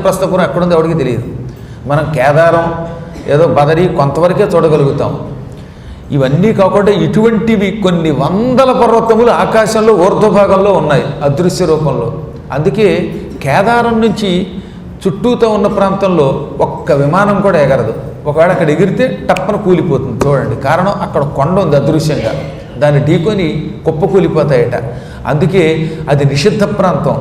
ప్రస్థపురం ఎక్కడుందో ఎవరికి తెలియదు. మనం కేదారం ఏదో బదరి కొంతవరకే చూడగలుగుతాం. ఇవన్నీ కాకుండా ఇటువంటివి కొన్ని వందల పర్వతములు ఆకాశంలో ఊర్ధ్వభాగంలో ఉన్నాయి అదృశ్య రూపంలో. అందుకే కేదారం నుంచి చుట్టూతో ఉన్న ప్రాంతంలో ఒక్క విమానం కూడా ఎగరదు. ఒకవేళ అక్కడ ఎగిరితే టప్పన కూలిపోతుంది. చూడండి, కారణం అక్కడ కొండ ఉంది అదృశ్యంగా, దాన్ని ఢీకొని కుప్పకూలిపోతాయట. అందుకే అది నిషిద్ధ ప్రాంతం.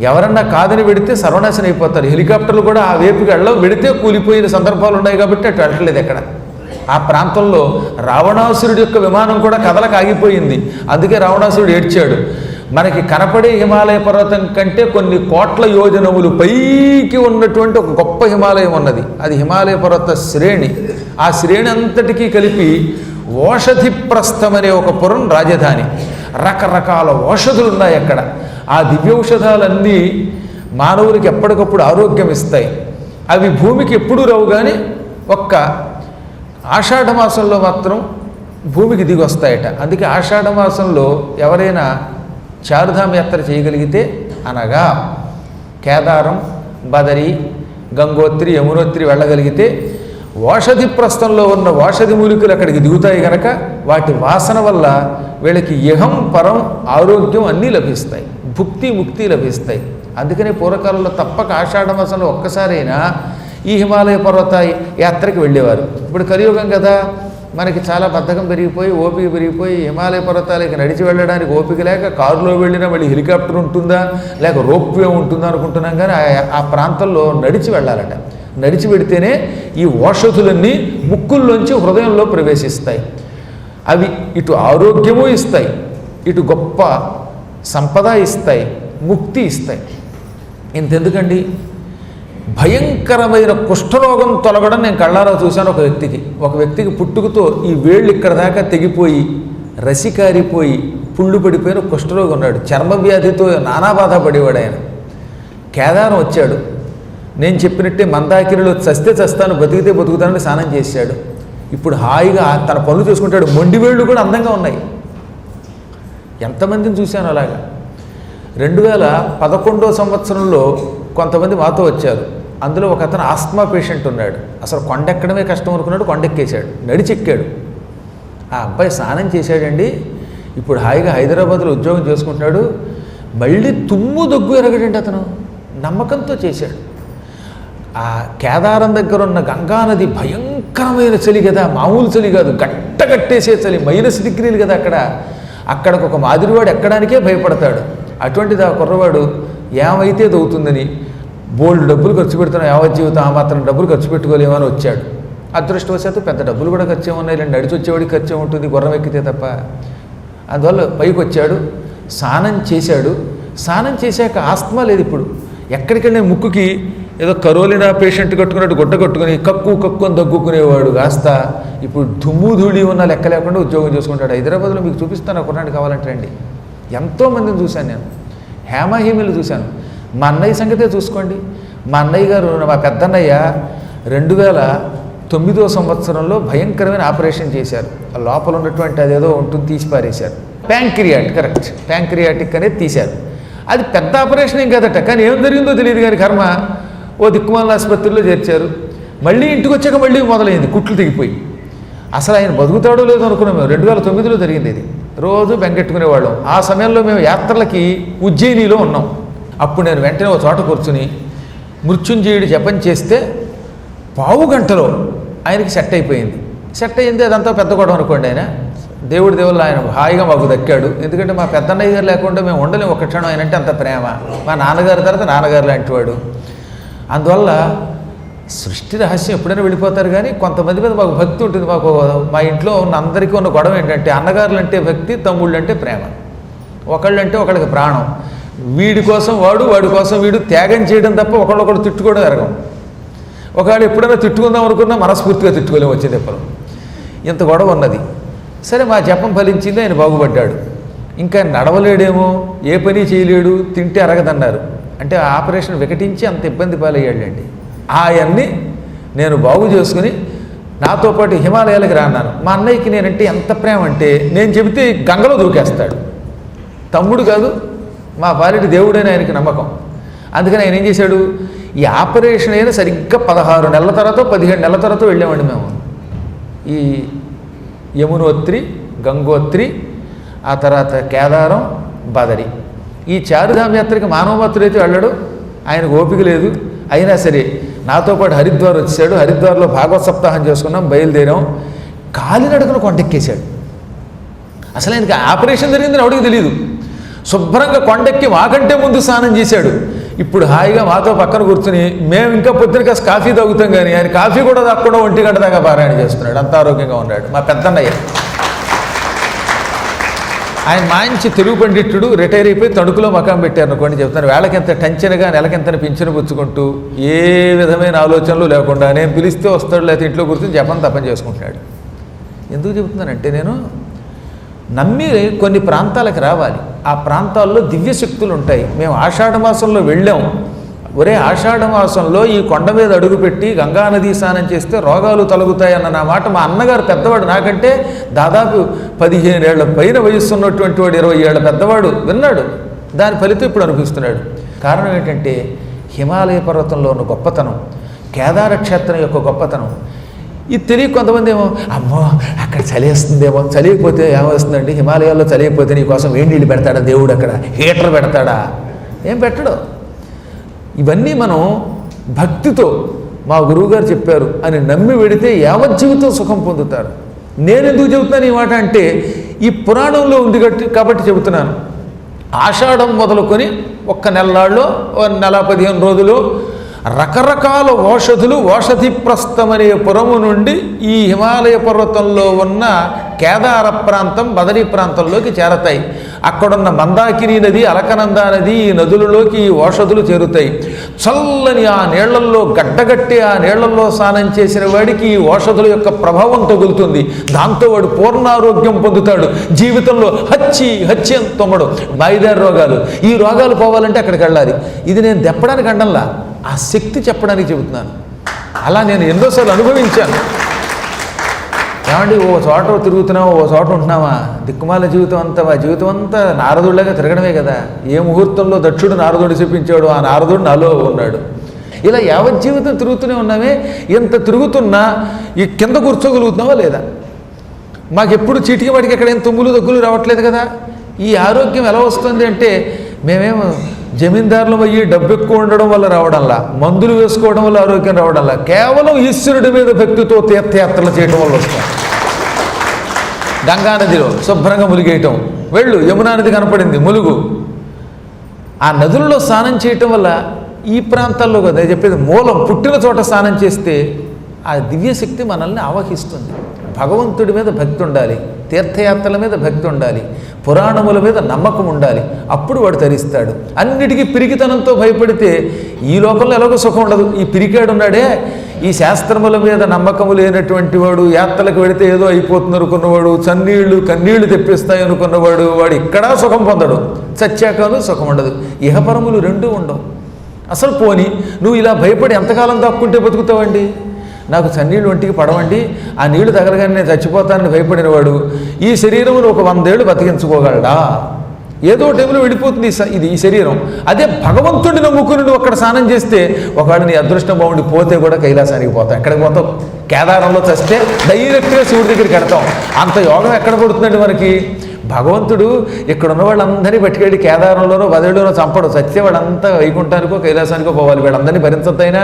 ఎవరన్నా కాదని వెడితే సర్వనాశనం అయిపోతారు. హెలికాప్టర్లు కూడా ఆ వేపుకి వెళ్ళవు, వెడితే కూలిపోయిన సందర్భాలు ఉన్నాయి కాబట్టి అటు వెళ్ళలేదు. ఎక్కడ ఆ ప్రాంతంలో రావణాసురుడి యొక్క విమానం కూడా కదలక ఆగిపోయింది. అందుకే రావణాసురుడు ఏడ్చాడు. మనకి కనపడే హిమాలయ పర్వతం కంటే కొన్ని కోట్ల యోజనములు పైకి ఉన్నటువంటి ఒక గొప్ప హిమాలయం ఉన్నది. అది హిమాలయ పర్వత శ్రేణి. ఆ శ్రేణి అంతటికీ కలిపి ఓషధిప్రస్థం అనే ఒక పురం రాజధాని. రకరకాల ఓషధులు ఉన్నాయి అక్కడ. ఆ దివ్యౌషధాలన్నీ మానవులకి ఎప్పటికప్పుడు ఆరోగ్యం ఇస్తాయి. అవి భూమికి ఎప్పుడూ రావు, కానీ ఒక్క ఆషాఢమాసంలో మాత్రం భూమికి దిగి వస్తాయట. అందుకే ఆషాఢమాసంలో ఎవరైనా చారుధామ యాత్ర చేయగలిగితే, అనగా కేదారం, బదరి, గంగోత్రి, యమునోత్రి వెళ్ళగలిగితే ఓషధి ప్రస్థంలో ఉన్న ఓషధి మూలికలు అక్కడికి దిగుతాయి కనుక వాటి వాసన వల్ల వీళ్ళకి ఇహం పరం ఆరోగ్యం అన్నీ లభిస్తాయి, భుక్తి ముక్తి లభిస్తాయి. అందుకనే పూర్వకాలంలో తప్పక ఆషాఢమాసంలో ఒక్కసారైనా ఈ హిమాలయ పర్వత యాత్రకి వెళ్ళేవారు. ఇప్పుడు కలియుగం కదా, మనకి చాలా బద్ధకం పెరిగిపోయి, ఓపిక పెరిగిపోయి, హిమాలయ పర్వతాలకి నడిచి వెళ్ళడానికి ఓపిక లేక కారులో వెళ్ళినా మళ్ళీ హెలికాప్టర్ ఉంటుందా లేక రోప్వే ఉంటుందా అనుకుంటున్నాం. కానీ ఆ ప్రాంతంలో నడిచి వెళ్ళాలట. నడిచి పెడితేనే ఈ ఓషధులన్నీ ముక్కుల్లోంచి హృదయంలో ప్రవేశిస్తాయి. అవి ఇటు ఆరోగ్యము ఇస్తాయి, ఇటు గొప్ప సంపద ఇస్తాయి, ముక్తి ఇస్తాయి. ఇంతెందుకండి, భయంకరమైన కుష్ఠరోగం తొలగడం నేను కళ్ళారా చూశాను. ఒక వ్యక్తికి పుట్టుకతో ఈ వేళ్ళు ఇక్కడ దాకా తెగిపోయి రసికారిపోయి పుళ్ళు పడిపోయిన కుష్ఠరోగం ఉన్నాడు. చర్మ వ్యాధితో నానా బాధ పడేవాడు ఆయన. కేదారం వచ్చాడు. నేను చెప్పినట్టే మందాకిరిలో చస్తే చస్తాను, బతికితే బతుకుతానని స్నానం చేశాడు. ఇప్పుడు హాయిగా తన పనులు చూసుకుంటాడు. మొండి వేళ్ళు కూడా అందంగా ఉన్నాయి. ఎంతమందిని చూశాను అలాగా. 2011 సంవత్సరంలో కొంతమంది మాతో వచ్చారు. అందులో ఒక అతను ఆస్మా పేషెంట్ ఉన్నాడు. అసలు కొండెక్కడమే కష్టం అనుకున్నాడు, కొండెక్కేశాడు, నడిచెక్కాడు. ఆ అబ్బాయి స్నానం చేశాడండి. ఇప్పుడు హాయిగా హైదరాబాద్లో ఉద్యోగం చేసుకుంటున్నాడు. మళ్ళీ తుమ్ము దగ్గు ఎరగడండి. అతను నమ్మకంతో చేశాడు. ఆ కేదారం దగ్గర ఉన్న గంగానది భయంకరమైన చలి కదా, మామూలు చలి కాదు, గట్టగట్టేసే చలి, -డిగ్రీలు కదా అక్కడికి ఒక మాదిరివాడు ఎక్కడానికే భయపడతాడు. అటువంటిది ఆ కుర్రవాడు ఏమైతే దవుతుందని బోల్డ్ డబ్బులు ఖర్చు పెడుతున్నాం, యావత్ జీవితం ఆ మాత్రం డబ్బులు ఖర్చు పెట్టుకోలేమని వచ్చాడు. అదృష్టవశాత్తు పెద్ద డబ్బులు కూడా ఖర్చు ఏమున్నాయి, ఇలా నడిచి వచ్చేవాడికి ఖర్చు ఏముంటుంది, గుర్రం ఎక్కితే తప్ప. అందువల్ల పైకి వచ్చాడు, స్నానం చేశాడు. స్నానం చేశాక ఆస్మా లేదు. ఇప్పుడు ఎక్కడికెళ్ళిన ముక్కుకి ఏదో కరోలినా పేషెంట్ కట్టుకున్నట్టు గుడ్డ కట్టుకుని కక్కు అని దగ్గుకునేవాడు కాస్త ఇప్పుడు దుమ్ము ధూళి ఉన్న లెక్క లేకుండా ఉద్యోగం చేసుకుంటాడు. హైదరాబాద్లో మీకు చూపిస్తాను, కొన్నాడు కావాలంటే రండి. ఎంతోమందిని చూశాను నేను, హేమహీమలు చూశాను. మా అన్నయ్య సంగతే చూసుకోండి. మా అన్నయ్య గారు, మా పెద్దన్నయ్య 2009 సంవత్సరంలో భయంకరమైన ఆపరేషన్ చేశారు. ఆ లోపల ఉన్నటువంటి అదేదో ఉంటుంది తీసి పారేశారు. ప్యాంక్రియాటిక్ అనేది తీశారు. అది పెద్ద ఆపరేషన్ ఏం కదట, కానీ ఏం జరిగిందో తెలియదు. కానీ కర్మ ఓ దిక్కుమాల ఆసుపత్రిలో చేర్చారు. మళ్ళీ ఇంటికి వచ్చాక మళ్ళీ మొదలైంది, కుట్లు తెగిపోయి. అసలు ఆయన బతుకుతాడో లేదో అనుకున్నాం మేము. 2009లో జరిగింది ఇది. రోజు బెంగెట్టుకునేవాళ్ళం. ఆ సమయంలో మేము యాత్రలకి ఉజ్జయినిలో ఉన్నాం. అప్పుడు నేను వెంటనే ఒక చోట కూర్చుని మృత్యుంజయుడి జపం చేస్తే పావు గంటలో ఆయనకి సెట్ అయిపోయింది. సెట్ అయింది, అదంతా పెద్ద గొడవ అనుకోండి. ఆయన దేవుడి దేవుళ్ళు ఆయన హాయిగా మాకు దక్కాడు. ఎందుకంటే మా పెద్దన్నయ్య గారు లేకుండా మేము ఉండలేము ఒక క్షణం. ఆయన అంటే అంత ప్రేమ. మా నాన్నగారి తర్వాత నాన్నగారు లాంటి వాడు. అందువల్ల సృష్టి రహస్యం ఎప్పుడైనా వెళ్ళిపోతారు. కానీ కొంతమంది మీద మాకు భక్తి ఉంటుంది. మా ఇంట్లో ఉన్న అందరికీ ఉన్న గొడవ ఏంటంటే, అన్నగారులు అంటే భక్తి, తమ్ముళ్ళు అంటే ప్రేమ. ఒకళ్ళంటే ఒకళ్ళకి ప్రాణం. వీడి కోసం వాడు, వాడి కోసం వీడు త్యాగం చేయడం తప్ప ఒకళ్ళొకడు తిట్టుకోవడం ఎరగం. ఒకవేళ ఎప్పుడైనా తిట్టుకుందాం అనుకున్నా మనస్ఫూర్తిగా తిట్టుకోలేము వచ్చేది ఎప్పుడు. ఇంత గొడవ ఉన్నది. సరే, మా జపం ఫలించింది, ఆయన బాగుపడ్డాడు. ఇంకా నడవలేడేమో, ఏ పని చేయలేడు, తింటే అరగదన్నారు. అంటే ఆపరేషన్ వికటించి అంత ఇబ్బంది పాలయ్యాడండి. అవన్నీ నేను బాగు చేసుకుని నాతో పాటు హిమాలయాలకు రాన్నాను. మా అన్నయ్యకి నేనంటే ఎంత ప్రేమ అంటే, నేను చెబితే గంగలో దూకేస్తాడు. తమ్ముడు కాదు, మా పాలిటి దేవుడైన ఆయనకి నమ్మకం. అందుకని ఆయన ఏం చేశాడు, ఈ ఆపరేషన్ అయినా సరిగ్గా 16 నెలల తర్వాత 17 నెలల తర్వాత వెళ్ళామండి మేము. ఈ యమునోత్రి, గంగోత్రి, ఆ తర్వాత కేదారం, బదరి, ఈ చారుధామ యాత్రకి మానవమాత్రుడైతే వెళ్ళడు, ఆయనకు ఓపిక లేదు. అయినా సరే నాతో పాటు హరిద్వార్ వచ్చాడు. హరిద్వార్లో భాగవత సప్తాహం చేసుకున్నాం, బయలుదేరాం. కాలినడకను కొండెక్కేశాడు. అసలు ఆయనకి ఆపరేషన్ జరిగిందని ఎవడికి తెలియదు. శుభ్రంగా కొండెక్కి మాకంటే ముందు స్నానం చేశాడు. ఇప్పుడు హాయిగా మాతో పక్కన కూర్చుని మేము ఇంకా పొద్దున కాస్త కాఫీ తాగుతాం, కానీ ఆయన కాఫీ కూడా తాగకుండా 1 గంట దాకా పారాయణ చేస్తున్నాడు. అంత ఆరోగ్యంగా ఉన్నాడు మా పెద్దన్నయ్య. ఆయన మంచి తెలుగు పండితుడు, రిటైర్ అయిపోయి తణుకులో మకాం పెట్టారు అనుకోండి. చెప్తాను, వేళకెంత టెన్షన్గా నెలకెంత పింఛను పుచ్చుకుంటూ ఏ విధమైన ఆలోచనలు లేకుండా నేను పిలిస్తే వస్తాడు, లేకపోతే ఇంట్లో కూర్చొని జపం తపం చేసుకుంటున్నాడు. ఎందుకు చెబుతున్నానంటే, నేను నమ్మి కొన్ని ప్రాంతాలకు రావాలి. ఆ ప్రాంతాల్లో దివ్యశక్తులు ఉంటాయి. మేము ఆషాఢమాసంలో వెళ్ళాం. ఒరే, ఆషాఢమాసంలో ఈ కొండ మీద అడుగుపెట్టి గంగానదీ స్నానం చేస్తే రోగాలు తొలగుతాయన్న నా మాట మా అన్నగారు పెద్దవాడు, నాకంటే దాదాపు 15 ఏళ్ల పైన వయస్సు ఉన్నటువంటి వాడు, 20 ఏళ్ల పెద్దవాడు విన్నాడు. దాని ఫలితం ఇప్పుడు అనిపిస్తున్నాడు. కారణం ఏంటంటే హిమాలయ పర్వతంలో ఉన్న గొప్పతనం, కేదార క్షేత్రం యొక్క గొప్పతనం. ఇది తెలియ కొంతమంది ఏమో, అమ్మో అక్కడ చలిస్తుందేమో, చలిపోతే ఏమొస్తుందండి, హిమాలయాల్లో చలిపోతే నీకోసం వేడి నీళ్ళు పెడతాడా దేవుడు, అక్కడ హీటర్ పెడతాడా? ఏం పెట్టడు. ఇవన్నీ మనం భక్తితో మా గురువుగారు చెప్పారు అని నమ్మి వెడితే యావజ్జీవితం సుఖం పొందుతారు. నేను ఎందుకు చెబుతున్నాను ఈ మాట అంటే, ఈ పురాణంలో ఉంది కాబట్టి చెబుతున్నాను. ఆషాఢం మొదలుకొని 1 నెలల్లో 1 రోజులు రకరకాల ఓషధులు ఓషధిప్రస్థమనే పురము నుండి ఈ హిమాలయ పర్వతంలో ఉన్న కేదార ప్రాంతం, బదరీ ప్రాంతంలోకి చేరతాయి. అక్కడున్న మందాకిని నది, అలకనందా నది, ఈ నదులలోకి ఈ ఓషధులు చేరుతాయి. చల్లని ఆ నీళ్లల్లో గడ్డగట్టి ఆ నీళ్లలో స్నానం చేసిన వాడికి ఈ ఓషధుల యొక్క ప్రభావం తగులుతుంది. దాంతో వాడు పూర్ణారోగ్యం పొందుతాడు. జీవితంలో హచ్చి హచ్చి అని తొమ్మడు. బాయిదారి రోగాలు, ఈ రోగాలు పోవాలంటే అక్కడికి వెళ్ళాలి. ఇది నేను దెప్పడానికి అండంలా, ఆ శక్తి చెప్పడానికి చెబుతున్నాను. అలా నేను ఎన్నోసార్లు అనుభవించాను. ఏమండి, ఓ చోట తిరుగుతున్నావా, ఓ చోట ఉంటున్నావా, దిక్కుమాల జీవితం అంతా, ఆ జీవితం అంతా నారదుడిలాగా తిరగడమే కదా. ఏ ముహూర్తంలో దక్షుడు నారదుడు చెప్పించాడు, ఆ నారదుడు నాలో ఉన్నాడు. ఇలా యావజ్జీవితం తిరుగుతూనే ఉన్నామే. ఎంత తిరుగుతున్నా ఈ కింద కూర్చోగలుగుతున్నావా లేదా? మాకెప్పుడు చీటికి వాడికి ఎక్కడ ఏం తుమ్ములు దగ్గులు రావట్లేదు కదా. ఈ ఆరోగ్యం ఎలా వస్తుంది అంటే, మేమేమో జమీందారులు అయ్యి డబ్బు ఎక్కువ ఉండడం వల్ల రావడంలా, మందులు వేసుకోవడం వల్ల ఆరోగ్యం రావడంలా, కేవలం ఈశ్వరుడి మీద భక్తితో తీర్థయాత్రలు చేయడం వల్ల వస్తాం. గంగానదిలో శుభ్రంగా ములిగేయటం, వెళ్ళు, యమునా నది కనపడింది, ములుగు. ఆ నదులలో స్నానం చేయటం వల్ల ఈ ప్రాంతాల్లో కదా చెప్పేది, మూలం పుట్టిన చోట స్నానం చేస్తే ఆ దివ్యశక్తి మనల్ని ఆవహిస్తుంది. భగవంతుడి మీద భక్తి ఉండాలి, తీర్థయాత్రల మీద భక్తి ఉండాలి, పురాణముల మీద నమ్మకం ఉండాలి. అప్పుడు వాడు తరిస్తాడు. అన్నిటికీ పిరికితనంతో భయపడితే ఈ లోకంలో ఎలాగో సుఖం ఉండదు. ఈ పిరికాడు ఉన్నాడే, ఈ శాస్త్రముల మీద నమ్మకము లేనటువంటి వాడు, యాత్రలకు వెళితే ఏదో అయిపోతుంది అనుకున్నవాడు, కన్నీళ్లు తెప్పిస్తాయి అనుకున్నవాడు, వాడు ఇక్కడా సుఖం పొందడు, చచ్చాకను సుఖం ఉండదు. ఇహపరములు రెండూ ఉండవు. అసలు పోని నువ్వు ఇలా భయపడి ఎంతకాలం దాక్కుంటే బతుకుతావండి? నాకు చన్నీళ్ళు ఒంటికి పడవండి, ఆ నీళ్లు తగలగానే నేను చచ్చిపోతానని భయపడినవాడు ఈ శరీరమును ఒక 100 ఏళ్ళు బతికించుకోగలడా? ఏదో టైంలో వెళ్ళిపోతుంది ఇది ఈ శరీరం. అదే భగవంతుడిని నమ్ముకుని నువ్వు అక్కడ స్నానం చేస్తే, ఒకవేళ నీ అదృష్టం బాగుండి పోతే కూడా కైలాసానికి పోతాం. ఎక్కడికి పోతాం? కేదారంలో చస్తే డైరెక్ట్గా శివుడి దగ్గరికి వెడతాం. అంత యోగం ఎక్కడ పడుతుందండి మనకి? భగవంతుడు ఇక్కడ ఉన్న వాళ్ళందరినీ పట్టుకెళ్ళి కేదారంలోనో బదరిలోనో చంపడు. చచ్చే వాళ్ళంతా వైకుంఠానికో కైలాసానికో పోవాలి. వీళ్ళందరినీ భరించద్దైనా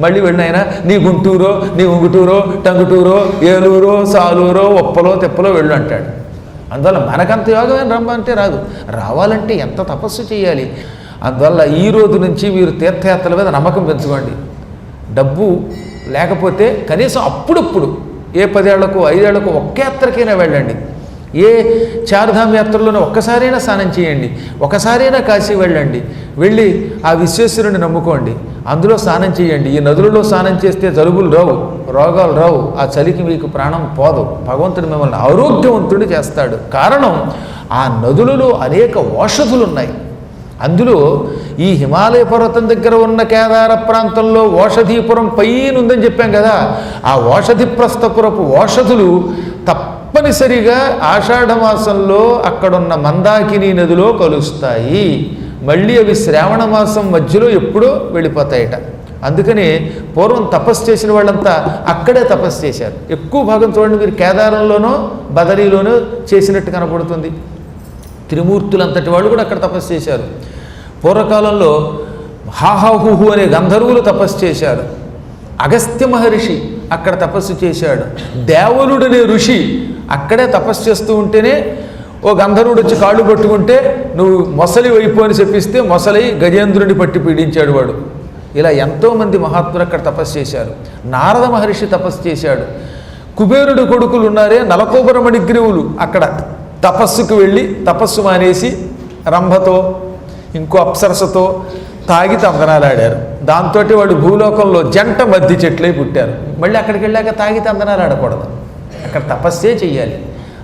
మళ్ళీ వెళ్ళినైనా నీ గుంటూరో, నీ ఉంగుటూరో, టంగుటూరో, ఏలూరో, సాలూరో, ఒప్పలో, తెప్పలో వెళ్ళు అంటాడు. అందువల్ల మనకంత యోగమైన రమ్మంటే రాదు. రావాలంటే ఎంత తపస్సు చేయాలి. అందువల్ల ఈ రోజు నుంచి మీరు తీర్థయాత్రల మీద నమ్మకం పెంచుకోండి. డబ్బు లేకపోతే కనీసం అప్పుడప్పుడు ఏ 10 ఏళ్లకు 5 ఏళ్లకు ఒక్క యాత్రకైనా వెళ్ళండి. ఏ చార్ధామ్ యాత్రలోనే ఒక్కసారైనా స్నానం చేయండి. ఒకసారైనా కాశీ వెళ్ళండి. వెళ్ళి ఆ విశ్వేశ్వరుని నమ్ముకోండి. అందులో స్నానం చేయండి. ఈ నదులలో స్నానం చేస్తే జలుబులు రావు, రోగాలు రావు, ఆ చలికి మీకు ప్రాణం పోదు. భగవంతుడు మిమ్మల్ని ఆరోగ్యవంతుడిని చేస్తాడు. కారణం, ఆ నదులలో అనేక ఓషధులు ఉన్నాయి. అందులో ఈ హిమాలయ పర్వతం దగ్గర ఉన్న కేదార ప్రాంతంలో ఓషధీపురం పైన ఉందని చెప్పాం కదా. ఆ ఓషధిప్రస్థపురపు ఓషధులు తప్పనిసరిగా ఆషాఢమాసంలో అక్కడున్న మందాకిని నదిలో కలుస్తాయి. మళ్ళీ అవి శ్రావణ మాసం మధ్యలో ఎప్పుడో వెళ్ళిపోతాయట. అందుకని పూర్వం తపస్సు చేసిన వాళ్ళంతా అక్కడే తపస్సు చేశారు. ఎక్కువ భాగం చూడండి మీరు కేదారంలోనో బదరీలోనో చేసినట్టు కనపడుతుంది. త్రిమూర్తులంతటి వాళ్ళు కూడా అక్కడ తపస్సు చేశారు. పూర్వకాలంలో హాహాహుహు అనే గంధర్వులు తపస్సు చేశారు. అగస్త్య మహర్షి అక్కడ తపస్సు చేశాడు. దేవలుడనే ఋషి అక్కడే తపస్సు చేస్తూ ఉంటేనే ఓ గంధర్వుడు వచ్చి కాళ్ళు పట్టుకుంటే నువ్వు మొసలి వైపు అని చెప్పిస్తే మొసలి గజేంద్రుడిని పట్టి పీడించాడు వాడు. ఇలా ఎంతోమంది మహాత్ములు అక్కడ తపస్సు చేశారు. నారద మహర్షి తపస్సు చేశాడు. కుబేరుడు కొడుకులు ఉన్నారే నలకోబర మణిగ్రీవులు అక్కడ తపస్సుకు వెళ్ళి తపస్సు మానేసి రంభతో ఇంకో అప్సరసతో తాగి తందనాలాడారు. దాంతో వాళ్ళు భూలోకంలో జంట మధ్య చెట్లై పుట్టారు. మళ్ళీ అక్కడికి వెళ్ళాక తాగి తందనాలు ఆడకూడదు, అక్కడ తపస్సే చెయ్యాలి.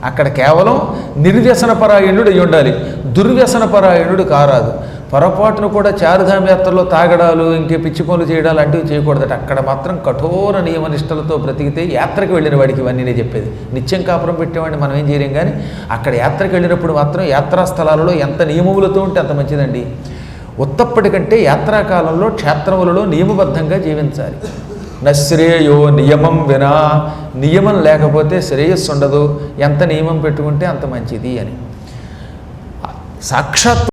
అక్కడ కేవలం నిర్వ్యసనపరాయణుడు అయి ఉండాలి, దుర్వ్యసనపరాయణుడు కారాదు. పొరపాటును కూడా చారుధామ యాత్రలో తాగడాలు ఇంకే పిచ్చి పనులు చేయడాలు లాంటివి చేయకూడదట. అక్కడ మాత్రం కఠోర నియమనిష్టలతో బ్రతికితే యాత్రకు వెళ్ళిన వాడికి ఇవన్నీ నేను చెప్పేది. నిత్యం కాపురం పెట్టేవాడిని మనం ఏం చేయలేం, కానీ అక్కడ యాత్రకు వెళ్ళినప్పుడు మాత్రం యాత్రా స్థలాలలో ఎంత నియమములతో ఉంటే అంత మంచిదండి. ఉత్తప్పటి కంటే యాత్రాకాలంలో క్షేత్రములలో నియమబద్ధంగా జీవించాలి. నశ్రేయో నియమం వినా, నియమం లేకపోతే శ్రేయస్సు ఉండదు. ఎంత నియమం పెట్టుకుంటే అంత మంచిది అని సాక్షాత్